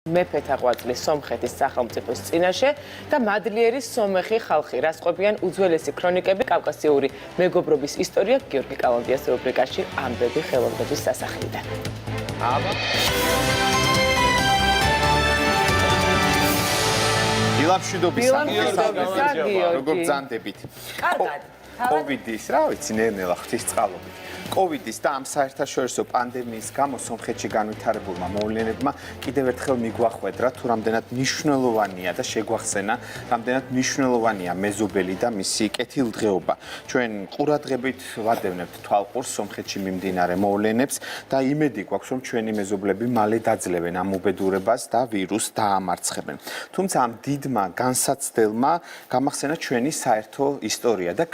მეფეთა ყვაწლის სომხეთის სახელმწიფოს წინაშე და მადლიერი სომეხი ხალხი. რას ყვებიან უძველესი ქრონიკები კავკასიური მეგობრობის ისტორია გიორგი კალანდიას რუბრიკაში ამბები ხელოვნების სასახლიდან. დილამშვიდობის როგორ ბრძანდებით? კოვიდის, რა ვიცი, ნელ-ნელა ღვთისწყალობით. კოვიდის და ამ საერთაშორისო პანდემიის გამო სომხეთში განვითარებულმა მოვლენებმა კიდევ ერთხელ მიგვახვედრა, თუ რამდენად მნიშვნელოვანია და შეგვახსენა, რამდენად მნიშვნელოვანია მეზობელი და მისი კეთილდღეობა. ჩვენ ყურადღებით ვადევნებთ თვალყურს სომხეთში მიმდინარე მოვლენებს და იმედი გვაქვს, რომ ჩვენი მეზობლები მალე დაძლევენ ამ უბედურებას და ვირუსს დაამარცხებენ. თუმცა ამ დიდმა განსაცდელმა გამახსენა ჩვენი საერთო ისტორია და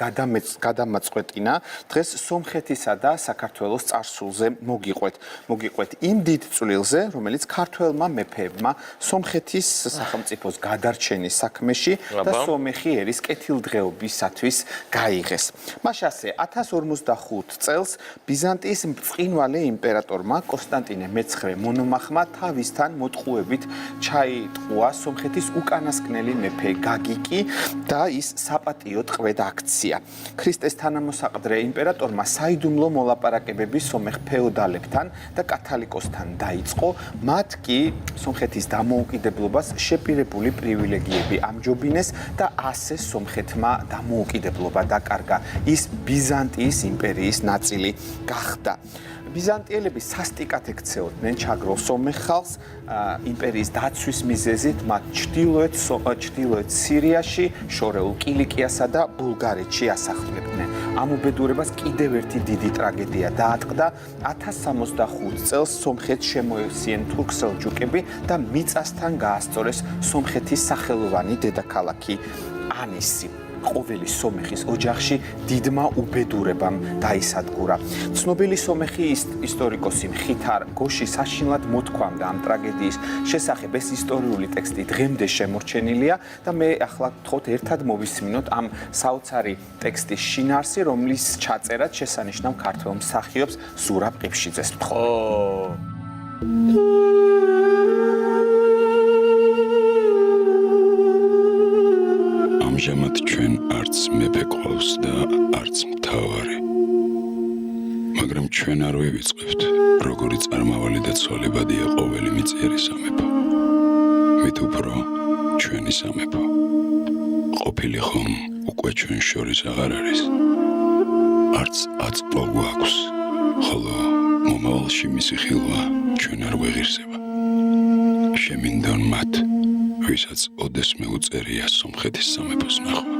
გადამაწყვეტინა დღეს სომხეთისა და საქართველოს წარსულზე მოგიყვეთ იმ დიდ წვლილზე, რომელიც ქართველმა მეფეებმა სომხეთის სახელმწიფოს გადარჩენის საქმეში და სომეხი ერის კეთილდღეობისათვის გაიღეს. მას ასე 1055 წელს ბიზანტიის ბრწყინვალე იმპერატორმა კონსტანტინე მე-9 მონომახმა თავისთან მოტყუებით ჩაიტყუა სომხეთის უკანასკნელი მეფე გაგიკი და ის საპატიო ტყვედ აქცია. ქრისტეს თანამოსაყდრე იმპერატორმა საიდუმლო მოლაპარაკებები სომეხ ფეოდალებთან და კათალიკოსთან დაიწყო, მათ კი სომხეთის დამოუკიდებლობას შეპირებული პრივილეგიები ამჯობინეს და ასე სომხეთმა დამოუკიდებლობა დაკარგა. ის ბიზანტიის იმპერიის ნაწილი გახდა. ბიზანტიელები სასტიკად ექცეოდნენ ჩაგრულ სომეხ ხალხს იმპერიის დაცვის მიზეზით მათ ჩრდილოეთ სირიაში, შორეულ კილიკიასა და ბულგარეთში ასახლებდნენ. ამ უბედურებას კიდევ ერთი დიდი ტრაგედია დაატყდა 1065 წელს სომხეთს შემოეციან თურქ-სელჯუკები და მიწასთან გაასწორეს სომხეთის სახელოვანი დედაქალაქი ანისი. ყოველი სომეხის ოჯახში დიდმა უბედურებამ დაისადგურა. ცნობილი სომეხი ისტორიკოსი მხითარ გოში საშინლად მოთქვამდა ამ ტრაგედიის შესახებ. ეს ისტორიული ტექსტი დღემდე შემორჩენილია და მე ახლა გთხოვთ ერთად მოვისმინოთ ამ საოცარი ტექსტის შინაარსი, რომლის ჩაწერაც შესანიშნავ ქართველ მსახიობს ზურაბ ყიფშიძეს ვთხოვე. ამჟამად ჩვენ არც მეფე ყავს და არც მთავარი. მაგრამ ჩვენ არ ვივიწყებთ, როგორი წარმავალი და ცვალებადია ყოველი მიწიერი სამეფო. მით უფრო ჩვენი სამეფო. ყოფილი ხომ უკვე ჩვენ შორის აღარ არის. არც აწყვო გვაქვს, ხოლო მომავალში მისი ხილვა ჩვენ არ ვეღირსება. შემინდონ მათ, ვისაც ოდესმე უწერია სომხეთის სამეფოს ნახვა.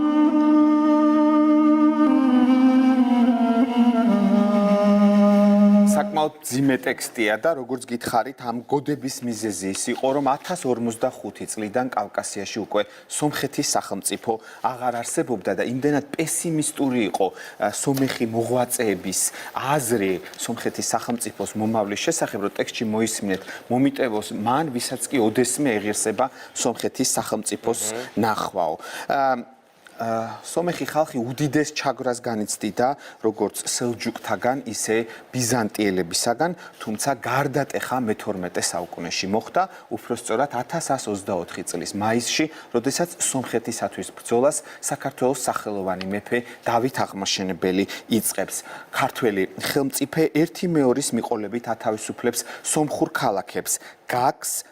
საკმაოდ ძიმე ტექსტია და როგორც გითხარით, ამ გოდების მიზეზი ის იყო, რომ 1045 წლიდან კავკასიაში უკვე სომხეთის სახელმწიფო აღარ არსებობდა და იმდენად პესიმისტური იყო სომეხი მოღვაწეების აზრი სომხეთის სახელმწიფოს მომავლის შესახებ, რომ ტექსტში მოისმინეთ, მომიტევოს მან, ვისაც კი ოდესმე ეღირსება სომხეთის სახელმწიფოს ნახვაო. სომეხი ხალხი უდიდეს ჩაგვრას განიცდიდა როგორც სელჯუკთაგან, ისე ბიზანტიელებისაგან, თუმცა გარდატეხა მე-12 საუკუნეში მოხდა, უпроსწორად 1124 წლის მაისში, როდესაც სომხეთისათვის ბრძოლას საქართველოს სახელოვანი მეფე დავით აღმაშენებელი იწყებს. ქართველი ხელმწიფე ერთი მეორის მიყოლებით ათავისუფლებს სომხურ ქალაქებს, გაგს,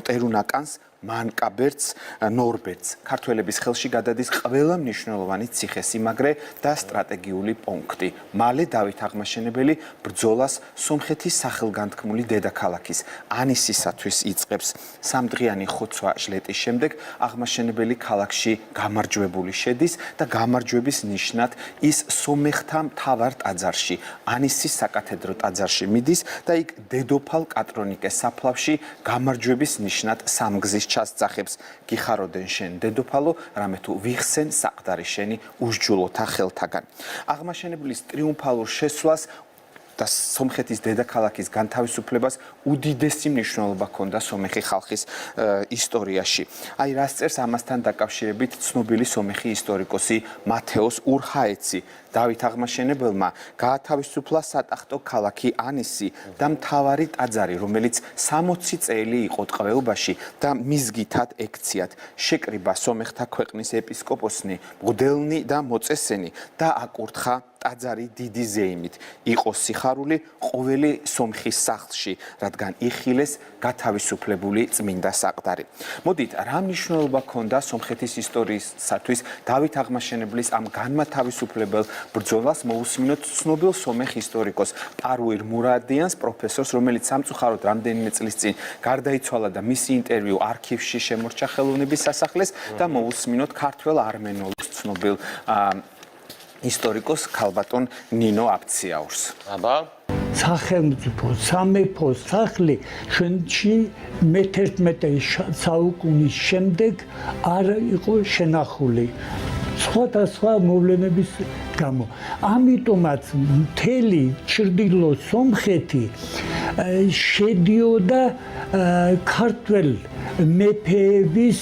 ტერუნაკანს, მანკაბერტს, ნორბერტს. ქართველების ხელში გადადის ყველა მნიშვნელოვანი ციხესიმაგრე და სტრატეგიული პუნქტი. მალე დავით აღმაშენებელი ბრძოლას სომხეთის სახელგანთქმული დედაქალაქის ანისისათვის იწყებს. სამდღიანი ხოცვა-ჟლეტის შემდეგ აღმაშენებელი ქალაქში გამარჯვებული შედის და გამარჯვების ნიშნად ის სომეხთა მთავარ ტაძარში, ანისის საკათედრო ტაძარში მიდის და იქ დედოფალ კატრონიკეს საფლავში გამარჯვების ნიშნად სამგზის ჩასწახებს. გიხაროდენ შენ დედოფალო, რამე თუ ვიხსენ საყდარი შენი უსჯულოთა ხელთაგან. აღმაშენებლის ტრიუმფალურ შესვლას და სომხეთის დედაქალაქის განთავისუფლებას უდიდესი მნიშვნელობა ჰქონდა სომეხი ხალხის ისტორიაში. აი რას წერს ამასთან დაკავშირებით ცნობილი სომეხი ისტორიკოსი მათეოს ურჰაეცი. დავით აღმაშენებელმა გაათავისუფლა სატახტო ქალაქი ანისი და მთავარი ტაძარი, რომელიც 60 წელი იყო ტყვეობაში და მიზგითად ექციათ. შეკრიბა სომეხთა ქვეყნის ეპისკოპოსნი, მღვდელნი და მოწესენი და აკურთხა ტაძარი დიდი ზეიმით. იყო სიხარული ყოველი სომხის სახლში, რადგან იხილეს გათავისუფლებული წმინდა საყდარი. მოდით, რა მნიშვნელობა ჰქონდა სომხეთის ისტორიისათვის დავით აღმაშენებლის ამ განმათავისუფლებელ ბრძოლას მოусმინოთ ცნობილ სომეხ ისტორიკოს პარუირ მურადიანს პროფესორს, რომელიც სამწუხაროდ რამდენიმე წლის წინ გარდაიცვალა და მისი ინტერვიუ არქივში შემორჩა ხელოვნების სასახლეს და მოусმინოთ ქართველ არმენოლოგს ცნობილ ისტორიკოს ქალბატონ ნინო აფციაურს. აბა სახელმწიფო სამეფო სახლი ჩვენში მე-11 საუკუნის შემდეგ არ იყო შენახული სხვადასხვა მოვლენების გამო. ამიტომაც მთელი ჩრდილო სომხეთი შედიოდა ქართველ მეფეების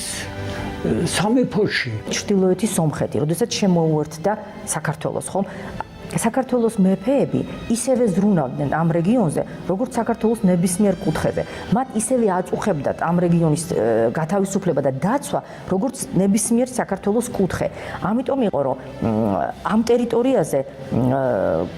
სამეფოში. ჩრდილოეთის სომხეთი, როდესაც შემოუერთდა საქართველოს, ხომ? საქართველოს მეფეები ისევე ზრუნავდნენ ამ რეგიონზე, როგორც საქართველოს ნებისმიერ კუთხეზე. მათ ისევე აწუხებდათ ამ რეგიონის გათავისუფლება და დაცვა, როგორც ნებისმიერ საქართველოს კუთხე. ამიტომ იყო, რომ ამ ტერიტორიაზე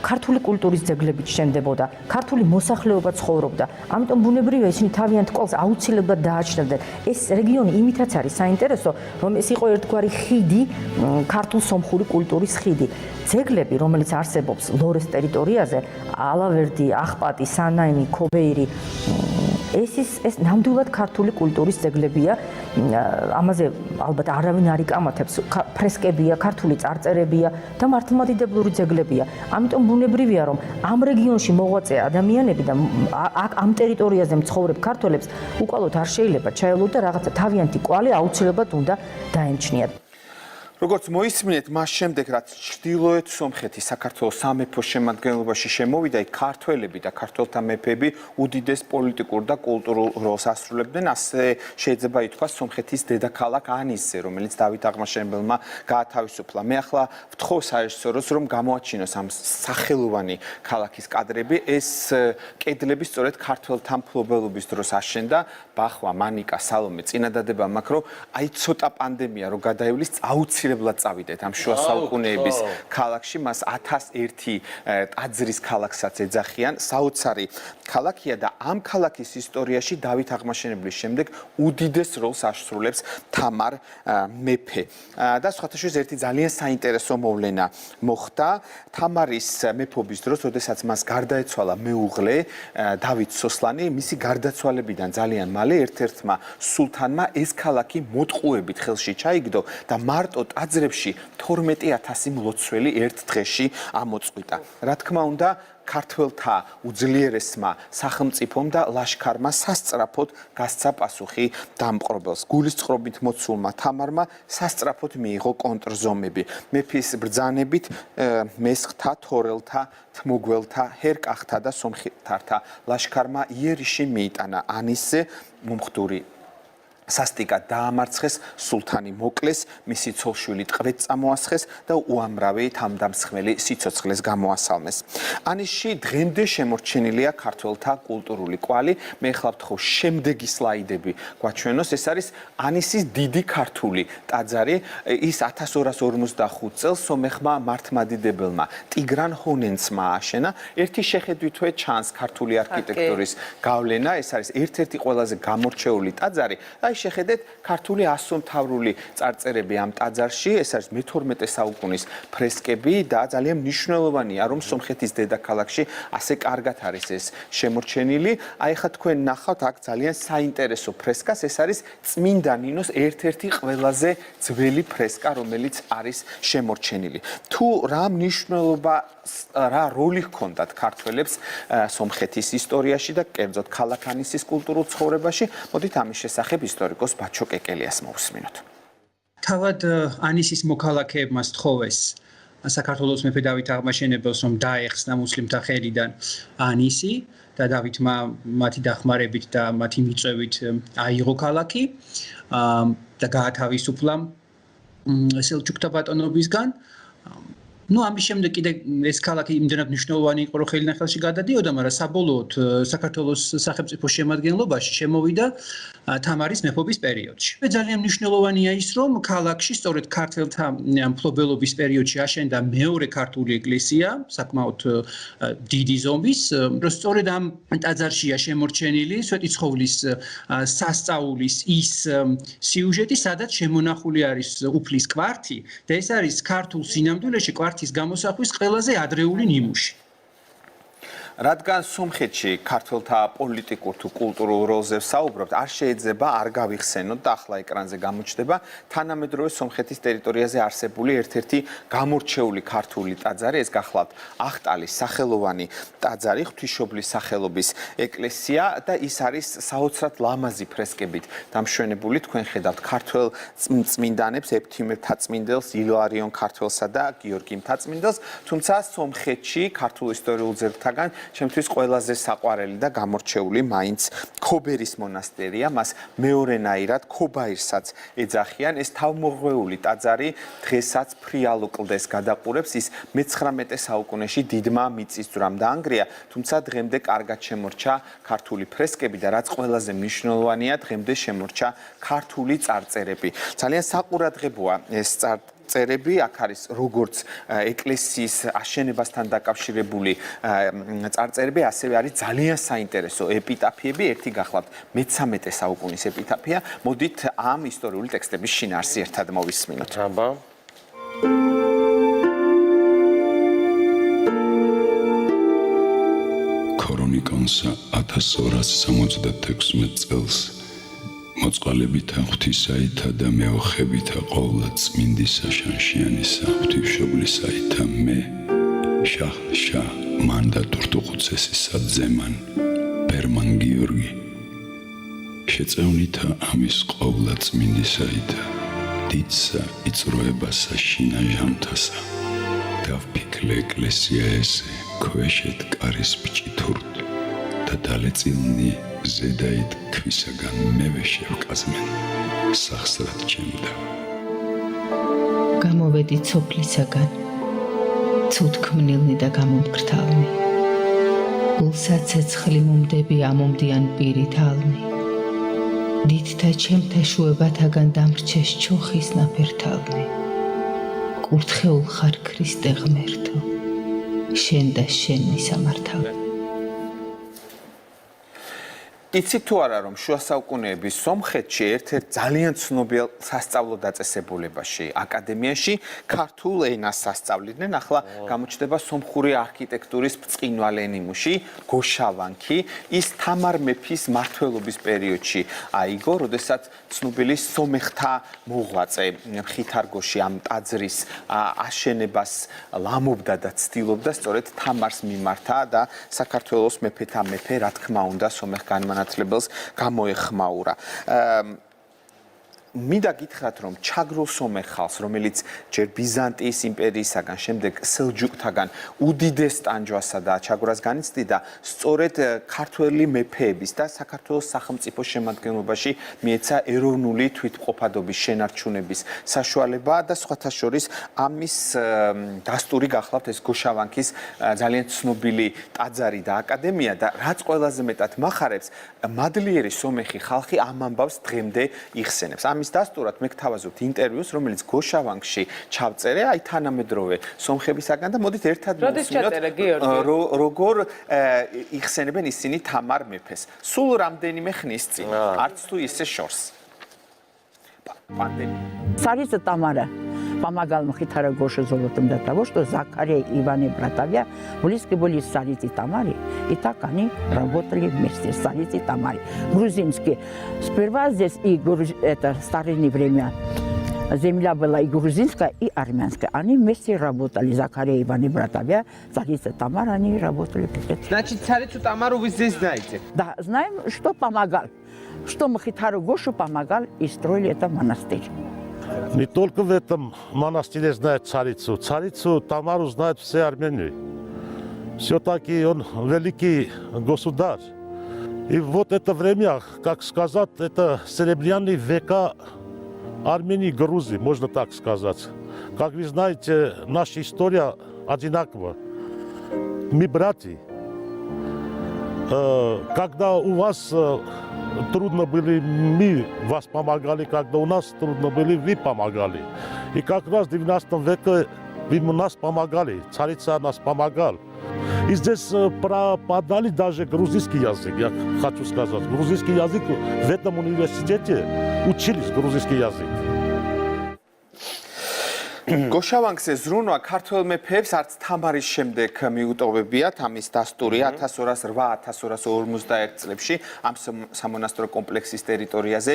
ქართული კულტურის ძეგლებით შენდებოდა, ქართული მოსახლეობა ცხოვრობდა. ამიტომ ბუნებრივია ისინი თავიანთ კვალს აუცილებლად დააჩნდნენ. ეს რეგიონი იმითაც არის საინტერესო, რომ ეს იყო ერთგვარი ხიდი, ქართულ-სომხური კულტურის ხიდი. ძეგლები, რომელიც არსებობს ლორეს ტერიტორიაზე, ალავერდი, ახპატი, სანაინი, ქობეირი, ეს ნამდვილად ქართული კულტურის ძეგლებია. ამაზე ალბათ არავინ არ იკამათებს. ფრესკებია, ქართული წარწერებია და მართლმადიდებლური ძეგლებია. ამიტომ ბუნებრივია, რომ ამ რეგიონში მოღვაწე ადამიანები და ამ ტერიტორიაზე მცხოვრებ ქართველებს უკვალოდ არ შეიძლება ჩაელოთ და რაღაცა თავიანთი კვალი აუცილებლად უნდა დაემჩნიათ. როგორც მოისმინეთ, მას შემდეგ რაც ჩრდილოეთ სომხეთი საქართველოს სამეფოს შემადგენლობაში შემოვიდა, იქ ქართველები და ქართველთა მეფეები უდიდეს პოლიტიკურ და კულტურულ როლს ასრულებდნენ, ასე შეიძლება ითქვას სომხეთის დედაქალაქ ანისზე, რომელიც დავით აღმაშენებელმა გაათავისუფლა. მე ახლა ვთხოვ საერთაშორისოს, რომ გამოაჩინოს ამ სახელოვანი ქალაქის კადრები, ეს კედლები სწორედ ქართველთა მფლობელობის დროს აშენდა, ბახვა, მანიკა, სალომე, წინადადება მაქვს, რომ აი ცოტა პანდემია რო გადაივლის, აუცილებლად წავიდეთ ამ შუა საუკუნეების ქალაქში, მას 1001 ტაძრის ქალაქსაც ეძახიან, საოცარი ქალაქია და ამ ქალაქის ისტორიაში დავით აღმაშენებლის შემდეგ უდიდეს როლს ასრულებს თამარ მეფე. და სხვათა შორის ერთი ძალიან საინტერესო მოვლენა მოხდა თამარის მეფობის დროს, როდესაც მას გარდაეცვალა მეუღლე დავით სოსლანი, მისი გარდაცვალებიდან ძალიან მალე ერთ-ერთმა სულთანმა ეს ქალაქი მოტყუებით ხელში ჩაიგდო და მარტო ტაძრებში 12000 მლოცველი ერთ დღეში ამოწყვიტა. რა თქმა უნდა, ქართველთა უძლიერესმა სახელმწიფომ და ლაშქარმა სასწრაფოდ გასცა პასუხი დამპყრობელს. გულისწყრობით მოცულმა თამარმა სასწრაფოდ მიიღო კონტრზომები. მეფის ბრძანებით მესხთა, თორელთა, თმოგველთა, ჰერკახთა და სომხეთართა ლაშქარმა იერიში მიიტანა ანისზე მომხდური სასტიკად დაამარცხეს, სულთანი მოკლეს, მისი ცოლ-შვილი ტყვედ წამოასხეს და უამრავი თავდამსხმელი სიცოცხლეს გამოასალმეს. ანისში დღემდე შემორჩენილია ქართველთა კულტურული კვალი. მე ახლა ვთხოვ შემდეგი სლაიდები გვაჩვენოს. ეს არის ანისის დიდი ქართული ტაძარი. ის 1245 წელს სომეხმა მართლმადიდებელმა ტიგრან ჰონენცმა ააშენა. ერთი შეხედვითვე ჩანს ქართული არქიტექტურის გავლენა. ეს არის ერთ-ერთი ყველაზე გამორჩეული ტაძარი. შეხედეთ ქართული ასომთავრული წარწერები ამ ტაძარში, ეს არის მე-12 საუკუნის ფრესკები და ძალიან მნიშვნელოვანია, რომ სომხეთის დედაქალაქში ასე კარგად არის ეს შემორჩენილი. აი ხა თქვენ ნახავთ აქ ძალიან საინტერესო ფრესკას, ეს არის წმინდა ნინოს ერთ-ერთი ყველაზე ძველი ფრესკა, რომელიც არის შემორჩენილი. თუ რა მნიშვნელობა, რა როლი ჰქონდათ ქართველებს სომხეთის ისტორიაში და კერძოდ ქალაქ ანისის კულტურულ ცხოვრებაში, მოდით ამის შესახებ ისტორიკოს ბაჩო კეკელიას მოусმინოთ. თავად ანისის მოქალაქეებმა სთხოვეს საქართველოს მეფე დავით აღმაშენებელს, რომ დაეხსნა მუსლიმთა ხელიდან ანისი და დავითმა მათი დახმარებით და მათი მიწვევით აიღო ქალაქი და გაათავისუფლა სელჩუკთა ბატონობისგან. ну ამის შემდეგ კიდე ეს ქალაქი იმდენად მნიშვნელოვანი იყო, რომ ხელნახელში გადადიოდა, მაგრამ საბოლოოდ საქართველოს სახელმწიფო შემადგენლობაში შემოვიდა თამარის მეფობის პერიოდში. ძალიან მნიშვნელოვანია ის, რომ ქალაქში სწორედ ქართველთა მფლობელობის პერიოდში აშენდა მეორე ქართული ეკლესია, საკმაოდ დიდი ზომის, რომ სწორედ ამ ტაძარშია შემორჩენილი სვეტიცხოვლის სასწაულის ის სიუჟეტი, სადაც შემონახული არის უფლის კვართი და ეს არის ქართულ სინამდვილეში კვართის გამოსახვის ყველაზე ადრეული ნიმუში. რადგან სომხეთში ქართველთა პოლიტიკურ თუ კულტურულ როლზე ვსაუბრობთ, არ შეიძლება არ გავიხსენოთ და ახლა ეკრანზე გამოჩნდება თანამედროვე სომხეთის ტერიტორიაზე არსებული ერთ-ერთი გამორჩეული ქართული ტაძარი, ეს გახლავთ ახტალის სახელოვანი ტაძარი, ღვთისმშობლის სახელობის ეკლესია და ის არის საოცრად ლამაზი ფრესკებით დამშვენებული. თქვენ ხედავთ ქართველ წმინდანებს, ეფთიმე მთაწმინდელს, ილარიონ ქართველსა და გიორგი მთაწმინდელს, თუმცა სომხეთში ქართულ ისტორიულ ძეგლთაგან ჩემთვის ყველაზე საყვარელი და გამორჩეული მაინც ქობერის მონასტერია, მას მეორენაირად ქობაირსაც ეძახიან. ეს თავმოღვეული ტაძარი დღესაც ფრიალო კლდეს გადაყურებს, ის მე-19 საუკუნეში დიდმა მიწისძვრამ დაანგრია, თუმცა დღემდე კარგად შემორჩა ქართული ფრესკები და რაც ყველაზე მნიშვნელოვანია, დღემდე შემორჩა ქართული წარწერები. ძალიან საყურადღებოა ეს წერები, აქ არის როგორც ეკლესიის აშენებასთან დაკავშირებული წარწერები, ასევე არის ძალიან საინტერესო ეპიტაფიები, ერთი გახლავთ მე-13 საუკუნის ეპიტაფია. მოდით ამ ისტორიული ტექსტების შინაარსი ერთად მოვისმინოთ. ქრონიკონსა 1266 წელს მოწყალებითა ღვთისაითა და მეოხებითა ყოვლა წმინდისა შანშიანისა ღვთისმშობლისაითა მე შაჰ მანდა თურთუხუცესისა ძემან ბერმან გიორგი შეწევნითა ამის ყოვლა წმინდისაითა დიდსა იწროებასა შინა ჟამთასა დავფიქლე ეკლესია ესე ქვეშეთ კარის ბჭითურთ და დალეწილნი ზედაით ქვისაგან მევე შევკაზმენ სახსრად ჩემდა გამოვედით სოფლისაგან ცუდქმნილნი და გამომგრთალნი გულსა ცეცხლი მომდები ამომდიან პირით ალნი დიდთა ჩემთა შუებათაგან დამრჩეს ჩოხის ნაფერთალნი კურთხეულ ხარ ქრისტე ღმერთო შენ და შენ მისამართალნი იცით თუ არა რომ შუა საუკუნეების სომხეთში ერთ-ერთ ძალიან ცნობილ სასწავლო დაწესებულებაში აკადემიაში ქართულ ენას სასწავლიდნენ, ახლა გამოჩნდება სომხური არქიტექტურის ბრწყინვალე ნიმუში გოშავანქი, ის თამარ მეფის მმართველობის პერიოდში აიგო, როდესაც ცნობილი სომეხთა მოღვაწე ხითარგოში ამ ტაძრის აშენებას ლამობდა და ცდილობდა სწორედ თამარს მიმართა და საქართველოს მეფეთა მეფე, რა თქმა უნდა, სომეხ განმანათლებელს გამოეხმაურა. მინდა გითხრათ რომ ჩაგრულ სომეხ ხალხს, რომელიც ჯერ ბიზანტიის იმპერიისაგან, შემდეგ სელჯუკთაგან უდიდეს ტანჯვასა და ჩაგვრას განიცდიდა, სწორედ ქართველი მეფეების და საქართველოს სახელმწიფო შემადგენლობაში მიეცა ეროვნული თვითმყოფადობის შენარჩუნების საშუალება და სხვათა შორის ამის დასტური გახლავთ ეს გოშავანქის ძალიან ცნობილი ტაძარი და აკადემია და რაც ყველაზე მეტად მახარებს, მადლიერი სომეხი ხალხი ამ ამბავს დღემდე იხსენებს. ამის დასტურად მე გთავაზობთ ინტერვიუს, რომელიც გოშავანქში ჩავწერე, აი თანამედროვე სომხებისაგან და მოდით ერთად მოვისმინოთ, როგორ იხსენებენ ისინი თამარ მეფეს. სულ რამდენიმე ხნის წინ, არც თუ ისე შორს. Царица Тамара помогала Мхитара Гоше золотом для того, что Закария и Иван братья близки были с царицей Тамаре, и так они работали вместе с царицей Тамарой. Грузинские. Сперва здесь и это старинное время земля была и грузинская, и армянская. Они вместе работали. Закария и Иван братья, царица Тамара, они работали. Значит, царицу Тамару вы здесь знаете? Да, знаем, что помогал. Что Мхитару Гошу помогал и строили этот монастырь. Не только в этом монастыре знают царицу. Царицу Тамару знают все Армении. Все-таки он великий государь. И вот это время, как сказать, это серебряные века Армении и Грузии, можно так сказать. Как вы знаете, наша история одинакова. Мы братья. Когда у вас трудно были, мы вас помогали, когда у нас трудно были, вы помогали. И как раз в 19 веке вы нас помогали, царица нас помогал. И здесь преподали даже грузинский язык, я хочу сказать. Грузинский язык в этом университете учились грузинский язык. გოშავანგზე ზრუნვა ქართველ მეფეებს არც თამარის შემდეგ მიუტოვებიათ ამის დასტური 1208-1251 წლებში ამ სამონასტრო კომპლექსის ტერიტორიაზე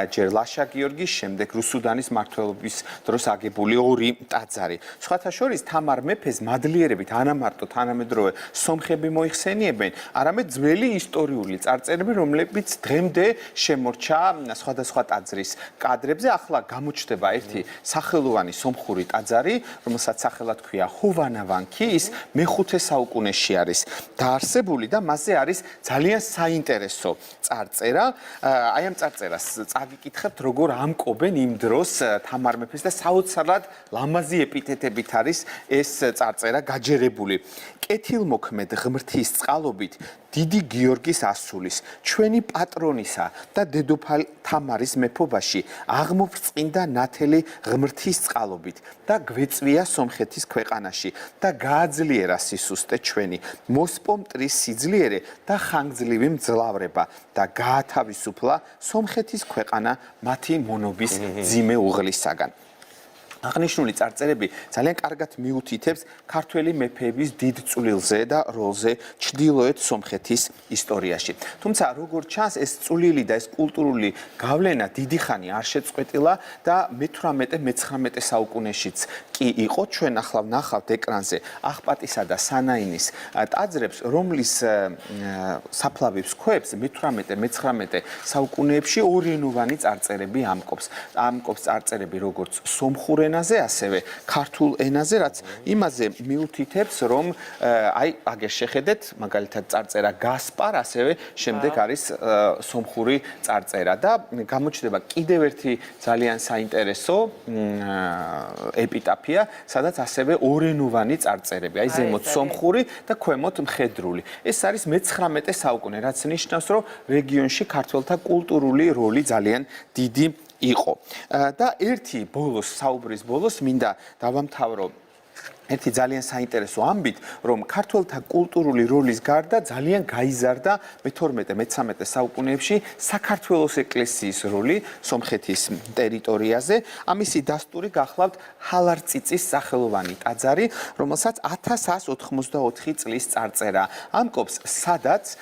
ჯერ ლაშა გიორგის შემდეგ რუსუდანის მმართველობის დროს აგებული ორი ტაძარი. სხვათა შორის თამარ მეფეს მადლიერებით არა მარტო თანამედროვე სომხები მოიხსენიებენ, არამედ ძველი ისტორიული წარწერები, რომლებიც დღემდე შემორჩა სხვადასხვა ტაძრის კადრებზე. ახლა გამოჩნდება ერთი სახელოვანი სომხური ტაძარი, რომელსაც სახელად ქვია ჰუვანავანქი, ის მე-5 საუკუნეში არის დაარსებული და მასზე არის ძალიან საინტერესო წარწერა. აი ამ წარწერას წაგიკითხებთ, როგორ ამკობენ იმ დროს თამარ მეფეს და საოცრად ლამაზი ეპითეტებით არის ეს წარწერა გაჯერებული. კეთილმოქმედ ღმრთის წყალობით დიდი გიორგის ასულის, ჩვენი პატრონისა და დედოფალ თამარის მეფობაში აღმოფრწყინდა ნათელი ღმრთის წყალობით და გვეწვია სომხეთის ქვეყანაში და გააძლიერა სისუსტე ჩვენი, მოსპო მტრის სიძლიერე და ხანგრძლივი მძლავრება და გაათავისუფლა სომხეთის ქვეყანა მათი მონობის ძიმე უღლისაგან. აღნიშნული წარწერები ძალიან კარგად მიუთითებს ქართველი მეფეების დიდ წვლილზე და როლზე ჩრდილოეთ სომხეთის ისტორიაში. თუმცა როგორც ჩანს, ეს წვლილი და ეს კულტურული გავლენა დიდი ხანი არ შეწყვეტილა და მე-18-მე-19 საუკუნეშიც კი იყო. ჩვენ ახლა ვნახავთ ეკრანზე ახპატისა და სანაინის ტაძრებს, რომლის საფლავის ქვებს მე-18-მე-19 საუკუნეებში ორენოვანი წარწერები ამკობს. ამკობს წარწერები როგორც სომხურ ენაზე, ასევე ქართულ ენაზე, რაც იმაზე მიუთითებს, რომ აი აგერ შეხედეთ, მაგალითად წარწერა გასპარ, ასევე შემდეგ არის სომხური წარწერა და გამოჩნდება კიდევ ერთი ძალიან საინტერესო ეპიტაფია, სადაც ასევე ორენოვანი წარწერები, აი ზემოთ სომხური და ქვემოთ მხედრული. ეს არის მე-19 საუკუნე, რაც ნიშნავს, რომ რეგიონში ქართველთა კულტურული როლი ძალიან დიდი იყო. და ერთი ბოლოს საუბრის ბოლოს მინდა დავამთავრო ერთი ძალიან საინტერესო ამბით, რომ ქართველთა კულტურული როლის გარდა ძალიან გაიზარდა მე-12-მე-13 საუკუნეებში საქართველოს ეკლესიის როლი სომხეთის ტერიტორიაზე. ამისი დასტური გახლავთ ჰალარწიწის სახელოვანი ტაძარი, რომელსაც 1184 წლის წარწერა ამკობს, სადაც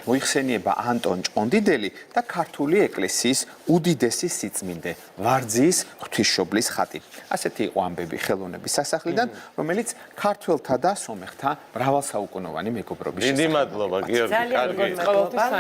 მოიხსენიება ანტონ ჭყონდიდელი და ქართული ეკლესიის უდიდესი სიწმინდე ვარძიის ღვთისმშობლის ხატი. ასეთი იყო ამბები ხელოვნების სასახლიდან, რომელიც ქართველთა და სომეხთა მრავალსაუკუნოვანი მეგობრობის შესახებ. დიდი მადლობა გიორგი. ძალიან